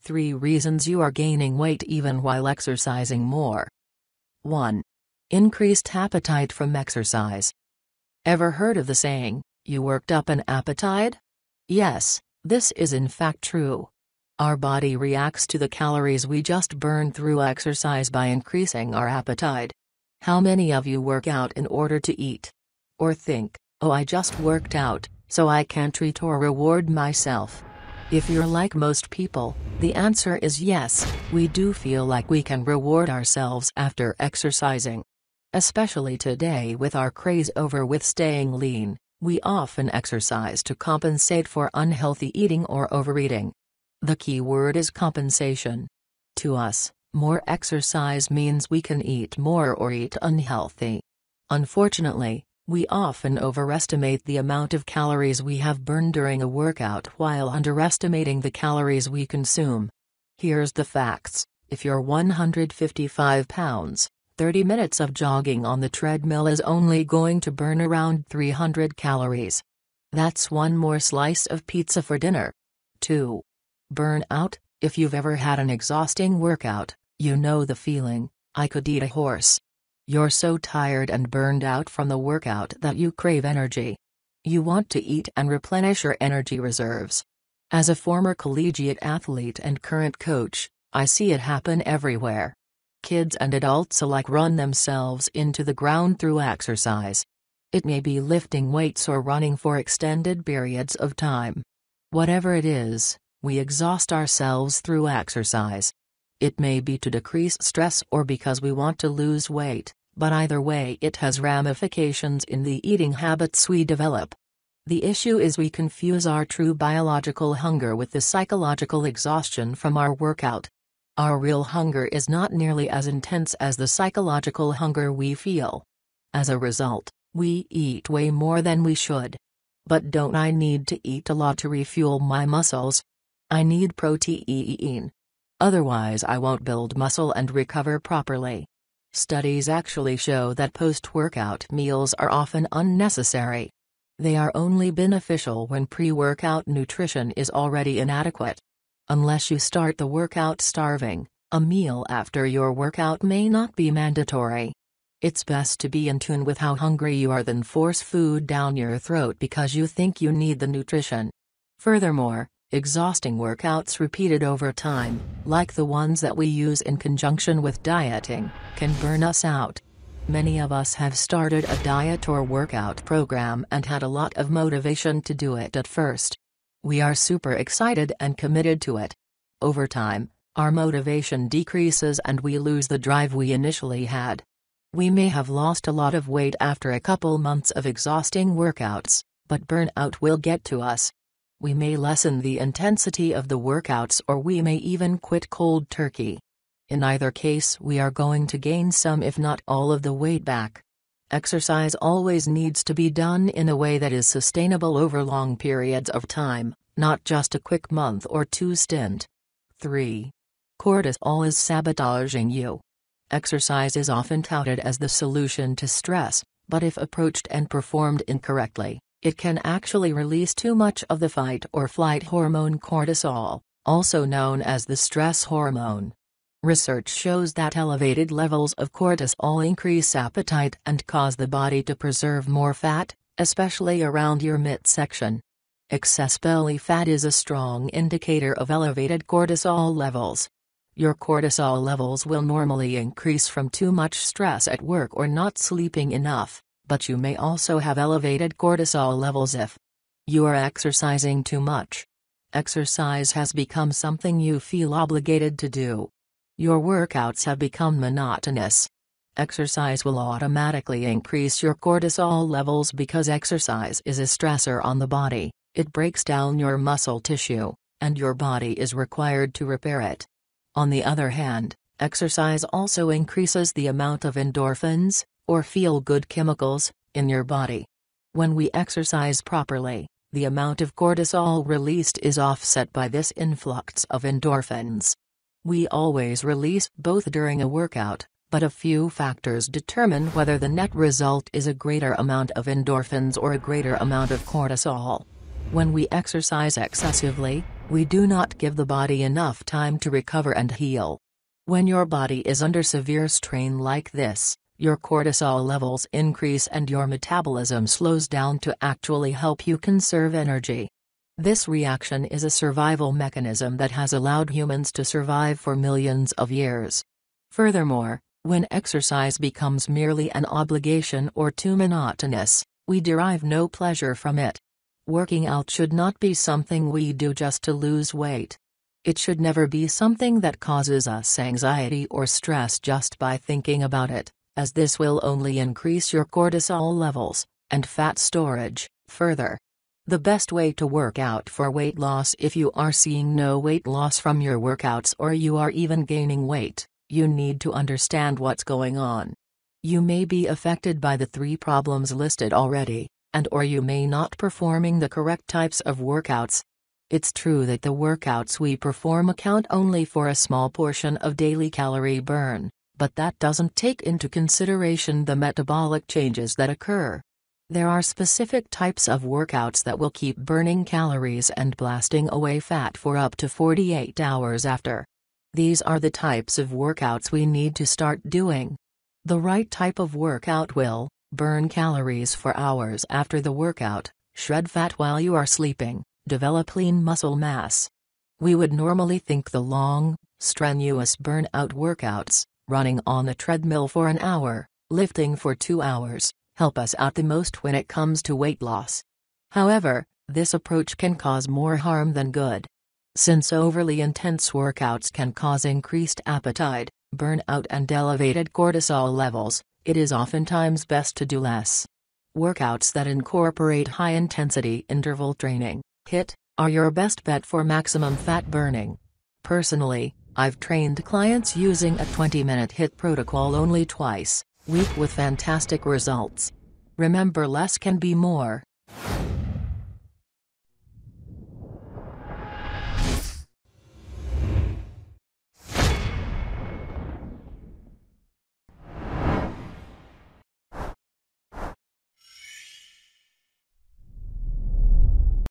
3 reasons you are gaining weight even while exercising more. 1. Increased appetite from exercise. Ever heard of the saying, "You worked up an appetite"? Yes, this is in fact true. Our body reacts to the calories we just burned through exercise by increasing our appetite. How many of you work out in order to eat? Or think, "Oh, I just worked out, so I can treat or reward myself"? If you're like most people, the answer is yes, we do feel like we can reward ourselves after exercising. Especially today with our craze with staying lean, we often exercise to compensate for unhealthy eating or overeating. The key word is compensation. To us, more exercise means we can eat more or eat unhealthy. Unfortunately, we often overestimate the amount of calories we have burned during a workout while underestimating the calories we consume. Here's the facts: if you're 155 pounds, 30 minutes of jogging on the treadmill is only going to burn around 300 calories. That's one more slice of pizza for dinner. 2. Burnout. If you've ever had an exhausting workout, you know the feeling, "I could eat a horse." You're so tired and burned out from the workout that you crave energy. You want to eat and replenish your energy reserves. As a former collegiate athlete and current coach, I see it happen everywhere. Kids and adults alike run themselves into the ground through exercise. It may be lifting weights or running for extended periods of time. Whatever it is, we exhaust ourselves through exercise. It may be to decrease stress or because we want to lose weight, but either way it has ramifications in the eating habits we develop. The issue is we confuse our true biological hunger with the psychological exhaustion from our workout. Our real hunger is not nearly as intense as the psychological hunger we feel. As a result, we eat way more than we should. But don't I need to eat a lot to refuel my muscles? I need protein. Otherwise I won't build muscle and recover properly. Studies actually show that post-workout meals are often unnecessary. They are only beneficial when pre-workout nutrition is already inadequate. Unless you start the workout starving, a meal after your workout may not be mandatory. It's best to be in tune with how hungry you are than force food down your throat because you think you need the nutrition. Furthermore, exhausting workouts repeated over time, like the ones that we use in conjunction with dieting, can burn us out. Many of us have started a diet or workout program and had a lot of motivation to do it at first. We are super excited and committed to it. Over time, our motivation decreases and we lose the drive we initially had. We may have lost a lot of weight after a couple months of exhausting workouts, but burnout will get to us. We may lessen the intensity of the workouts or we may even quit cold turkey. In either case we are going to gain some if not all of the weight back. Exercise always needs to be done in a way that is sustainable over long periods of time, not just a quick month or two stint. 3. Cortisol is sabotaging you. Exercise is often touted as the solution to stress, but if approached and performed incorrectly, it can actually release too much of the fight or flight hormone cortisol, also known as the stress hormone. Research shows that elevated levels of cortisol increase appetite and cause the body to preserve more fat, especially around your midsection. Excess belly fat is a strong indicator of elevated cortisol levels. Your cortisol levels will normally increase from too much stress at work or not sleeping enough, but you may also have elevated cortisol levels if you are exercising too much. Exercise has become something you feel obligated to do. Your workouts have become monotonous. Exercise will automatically increase your cortisol levels because exercise is a stressor on the body. It breaks down your muscle tissue, and your body is required to repair it. On the other hand, exercise also increases the amount of endorphins, or feel-good chemicals, in your body. When we exercise properly, the amount of cortisol released is offset by this influx of endorphins. We always release both during a workout, but a few factors determine whether the net result is a greater amount of endorphins or a greater amount of cortisol. When we exercise excessively, we do not give the body enough time to recover and heal. When your body is under severe strain like this, your cortisol levels increase and your metabolism slows down to actually help you conserve energy. This reaction is a survival mechanism that has allowed humans to survive for millions of years. Furthermore, when exercise becomes merely an obligation or too monotonous, we derive no pleasure from it. Working out should not be something we do just to lose weight. It should never be something that causes us anxiety or stress just by thinking about it, as this will only increase your cortisol levels and fat storage further. The best way to work out for weight loss: if you are seeing no weight loss from your workouts or you are even gaining weight, you need to understand what's going on. You may be affected by the 3 problems listed already, or you may not performing the correct types of workouts. It's true that the workouts we perform account only for a small portion of daily calorie burn, but that doesn't take into consideration the metabolic changes that occur. There are specific types of workouts that will keep burning calories and blasting away fat for up to 48 hours after. These are the types of workouts we need to start doing. The right type of workout will burn calories for hours after the workout, shred fat while you are sleeping, develop lean muscle mass. We would normally think the long, strenuous burnout workouts, running on the treadmill for an hour, lifting for 2 hours, help us out the most when it comes to weight loss. However, this approach can cause more harm than good. Since overly intense workouts can cause increased appetite, burnout and elevated cortisol levels, it is oftentimes best to do less. Workouts that incorporate high-intensity interval training, HIIT, are your best bet for maximum fat burning. Personally, I've trained clients using a 20-minute HIIT protocol only twice a week with fantastic results. Remember, less can be more.